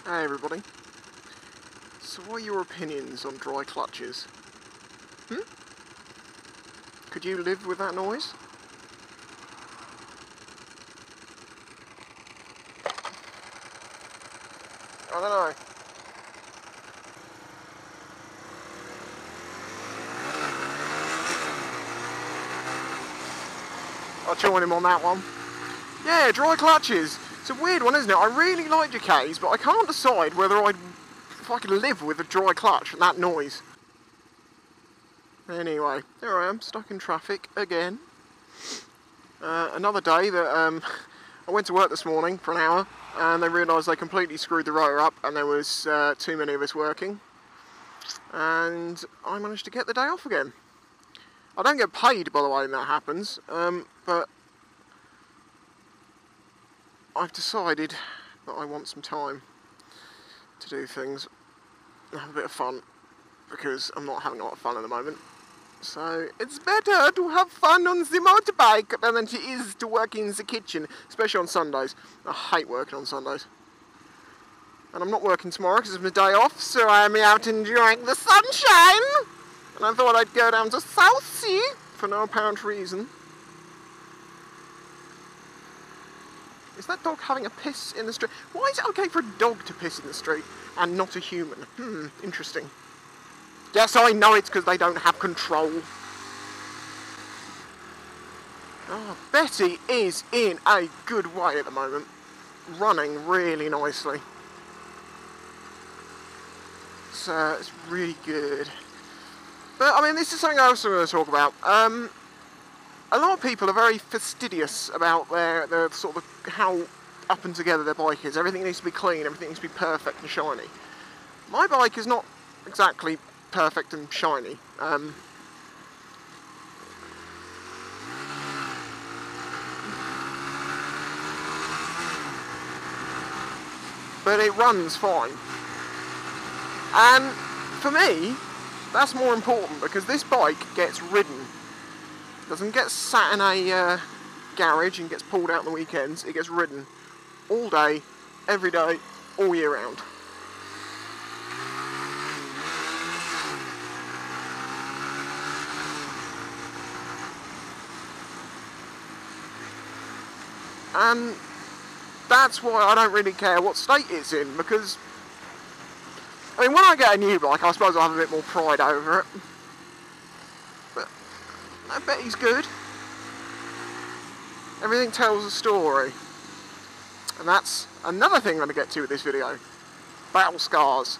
Hey everybody. So what are your opinions on dry clutches? Could you live with that noise? I don't know. I'll join him on that one. Yeah, dry clutches. It's a weird one, isn't it? I really like decays, but I can't decide if I could live with a dry clutch and that noise. Anyway, there I am, stuck in traffic again. Another day that I went to work this morning for an hour and they realised they completely screwed the rotor up and there was too many of us working. And I managed to get the day off again. I don't get paid, by the way, when that happens, but I've decided that I want some time to do things and have a bit of fun, because I'm not having a lot of fun at the moment. So it's better to have fun on the motorbike than it is to work in the kitchen, especially on Sundays. I hate working on Sundays. And I'm not working tomorrow because it's my day off, so I'm out enjoying the sunshine. And I thought I'd go down to Southsea for no apparent reason. Is that dog having a piss in the street? Why is it okay for a dog to piss in the street and not a human? Interesting. Yes, I know it's because they don't have control. Oh, Betty is in a good way at the moment. Running really nicely. So it's really good. But, I mean, this is something else I'm going to talk about. A lot of people are very fastidious about their sort of how up and together their bike is. Everything needs to be clean, everything needs to be perfect and shiny. My bike is not exactly perfect and shiny. But it runs fine. And for me, that's more important, because this bike gets ridden. It doesn't get sat in a garage and gets pulled out on the weekends. It gets ridden all day, every day, all year round. And that's why I don't really care what state it's in, because, I mean, when I get a new bike, I suppose I'll have a bit more pride over it. But I bet he's good. Everything tells a story. And that's another thing I'm going to get to with this video. Battle scars.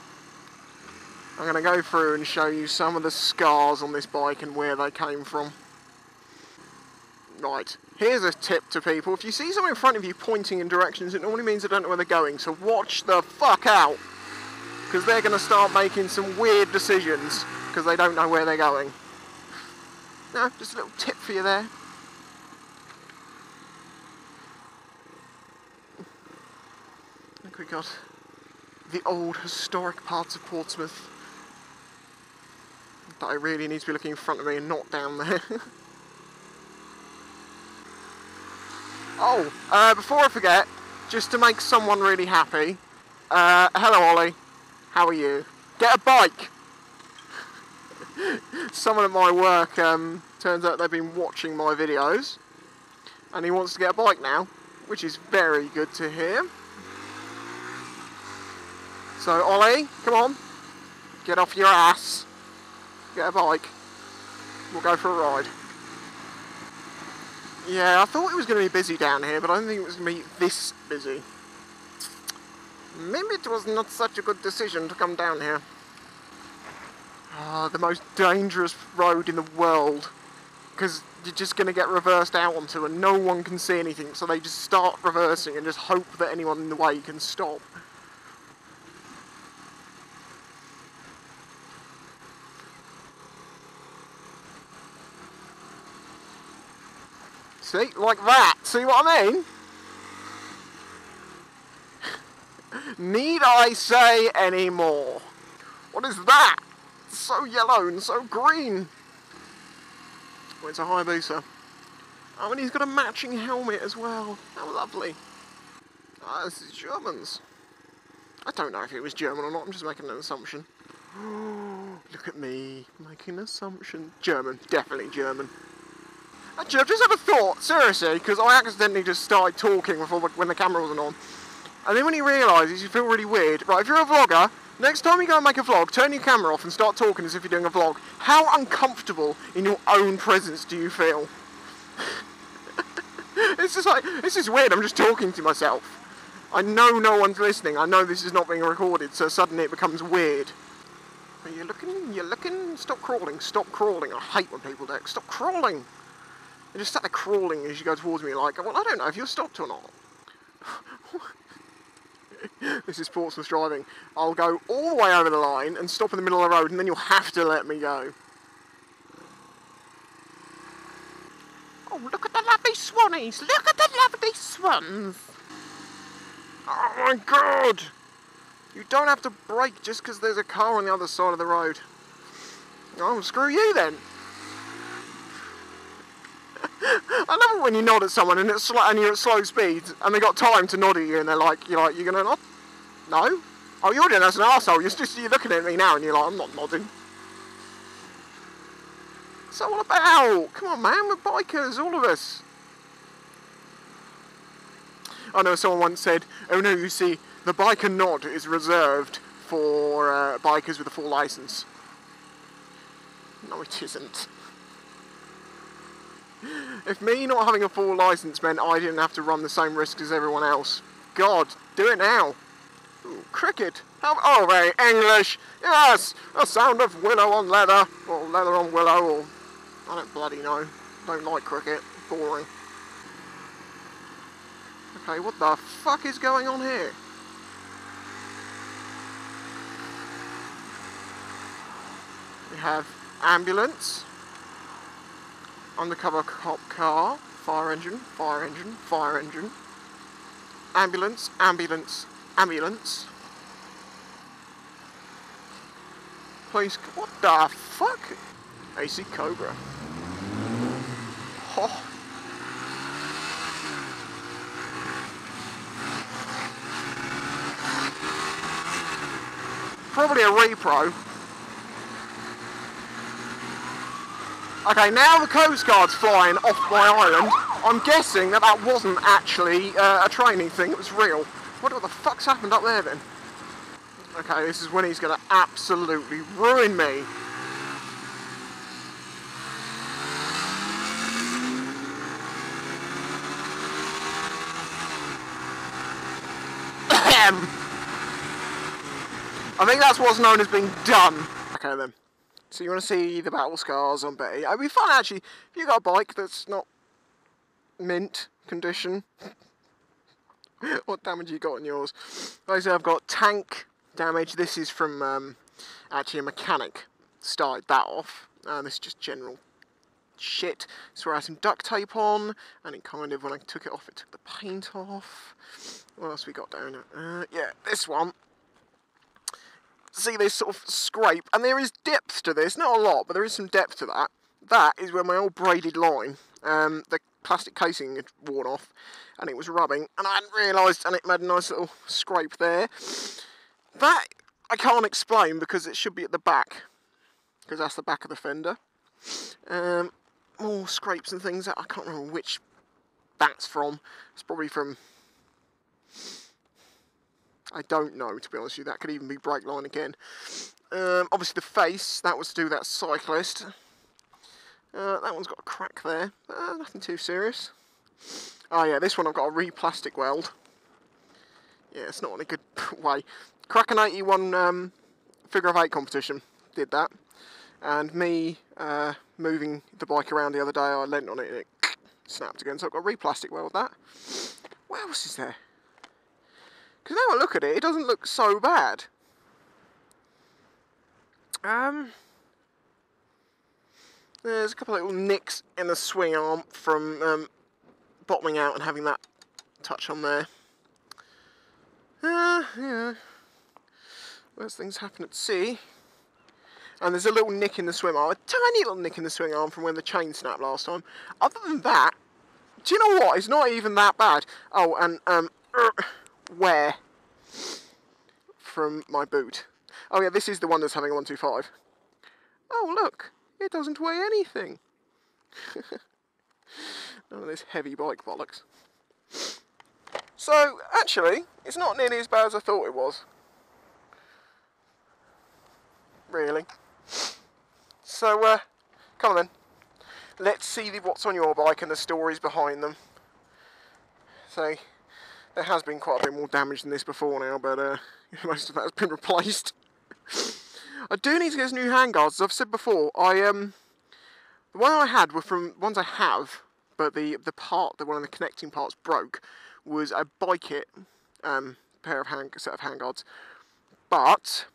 I'm going to go through and show you some of the scars on this bike and where they came from. Right, here's a tip to people. If you see someone in front of you pointing in directions, it normally means they don't know where they're going, so watch the fuck out. Because they're going to start making some weird decisions because they don't know where they're going. No, just a little tip for you there. Look, we got the old historic parts of Portsmouth. But I really need to be looking in front of me and not down there. Oh, before I forget, just to make someone really happy, hello Ollie, how are you? Get a bike! Someone at my work, turns out they've been watching my videos, and he wants to get a bike now, which is very good to hear. So Ollie, come on, get off your ass, get a bike, we'll go for a ride. Yeah, I thought it was going to be busy down here, but I don't think it was going to be this busy. Maybe it was not such a good decision to come down here. The most dangerous road in the world, because you're just going to get reversed out onto and no one can see anything, so they just start reversing and just hope that anyone in the way can stop. See, like that, see what I mean? Need I say any more? What is that? It's so yellow and so green. Oh, it's a Hayabusa. Oh, and he's got a matching helmet as well. How lovely. Ah, this is Germans. I don't know if it was German or not, I'm just making an assumption. Look at me, making an assumption. German, definitely German. Actually, I've just had a thought, seriously, because I accidentally just started talking when the camera wasn't on. And then when you realise you feel really weird. Right, if you're a vlogger, next time you go and make a vlog, turn your camera off and start talking as if you're doing a vlog. How uncomfortable in your own presence do you feel? It's just like, this is weird, I'm just talking to myself. I know no one's listening, I know this is not being recorded, so suddenly it becomes weird. Are you looking, stop crawling, I hate when people do it, stop crawling. You just start there crawling as you go towards me like, well I don't know if you're stopped or not. This is Portsmouth driving. I'll go all the way over the line and stop in the middle of the road and then you'll have to let me go. Oh, look at the lovely swannies! Look at the lovely swans! Oh my god! You don't have to brake just because there's a car on the other side of the road. Oh, screw you then! I love it when you nod at someone and you're at slow speed and they got time to nod at you and you're like, you're gonna nod? No? Oh, you're doing as an arsehole. You're looking at me now and you're like, I'm not nodding. What's that all about? Come on, man, we're bikers, all of us. I know someone once said, oh no, you see, the biker nod is reserved for bikers with a full licence. No, it isn't. If me not having a full licence meant I didn't have to run the same risk as everyone else, God, do it now. Ooh, cricket. Oh, very English. Yes, a sound of willow on leather, or leather on willow, or I don't bloody know. Don't like cricket. Boring. Okay, what the fuck is going on here? We have ambulance, undercover cop car, fire engine, fire engine, fire engine, ambulance, ambulance, ambulance. Police, what the fuck? AC Cobra. Oh. Probably a repro. Okay, now the Coast Guard's flying off my island. I'm guessing that wasn't actually a training thing, it was real. What the fuck's happened up there then? Okay, this is when he's gonna absolutely ruin me. I think that's what's known as being done. Okay then. So you want to see the battle scars on Betty? It'd be fun actually, if you got a bike that's not mint condition. What damage you got on yours? Basically I've got tank damage. This is from actually a mechanic. Started that off. This is just general shit. So I had some duct tape on, and it kind of, when I took it off, it took the paint off. What else we got down? Yeah, this one. See this sort of scrape, and there is depth to this, not a lot, but there is some depth to that. That is where my old braided line, the plastic casing had worn off, and it was rubbing, and I hadn't realised, and it made a nice little scrape there. That I can't explain because it should be at the back, because that's the back of the fender. More scrapes and things, I can't remember which that's from. It's probably from, I don't know, to be honest with you. That could even be brake line again. Obviously the face, that was to do with that cyclist. That one's got a crack there. Nothing too serious. Oh yeah, this one I've got a re-plastic weld. Yeah, it's not in a good way. Kraken 81 figure of 8 competition did that. And me moving the bike around the other day, I leant on it and it snapped again. So I've got a re-plastic weld that. What else is there? Because now I look at it, it doesn't look so bad. There's a couple of little nicks in the swing arm from bottoming out and having that touch on there. Yeah. Worst things happen at sea. And there's a little nick in the swing arm, a tiny little nick in the swing arm from when the chain snapped last time. Other than that, do you know what? It's not even that bad. Oh, and wear. from my boot. Oh yeah, this is the one that's having a 125. Oh look, it doesn't weigh anything. None of this heavy bike bollocks. So, actually, it's not nearly as bad as I thought it was. Really. So, come on then. Let's see what's on your bike and the stories behind them. So, there has been quite a bit more damage than this before now, but most of that has been replaced. I do need to get some new handguards. As I've said before, the one I had were from ones I have, but the one of the connecting parts broke, was a bike kit, set of handguards, but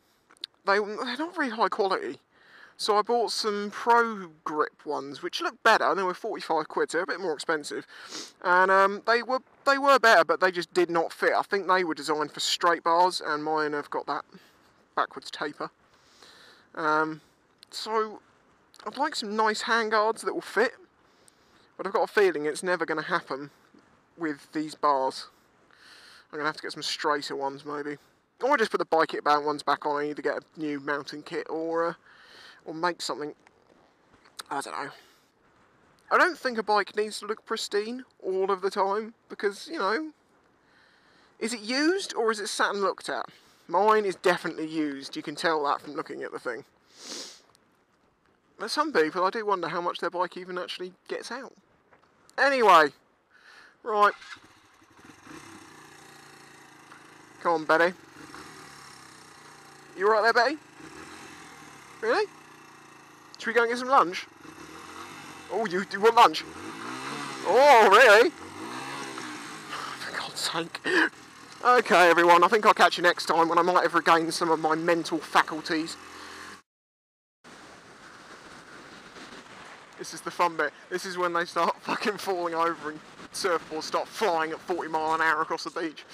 they're not very high quality. So I bought some Pro Grip ones, which look better. They were 45 quid, so they're a bit more expensive, and they were better, but they just did not fit. I think they were designed for straight bars, and mine have got that backwards taper. So I'd like some nice handguards that will fit, but I've got a feeling it's never going to happen with these bars. I'm going to have to get some straighter ones maybe. Or just put the bike kit bound ones back on and either get a new mounting kit or make something. I don't know. I don't think a bike needs to look pristine all of the time because, you know, is it used or is it sat and looked at? Mine is definitely used, you can tell that from looking at the thing. But some people, I do wonder how much their bike even actually gets out. Anyway, right. Come on, Betty. You alright there, Betty? Really? Should we go and get some lunch? Oh, you want lunch? Oh, really? For God's sake. Okay, everyone, I think I'll catch you next time when I might have regained some of my mental faculties. This is the fun bit. This is when they start fucking falling over and surfboards start flying at 40 miles an hour across the beach.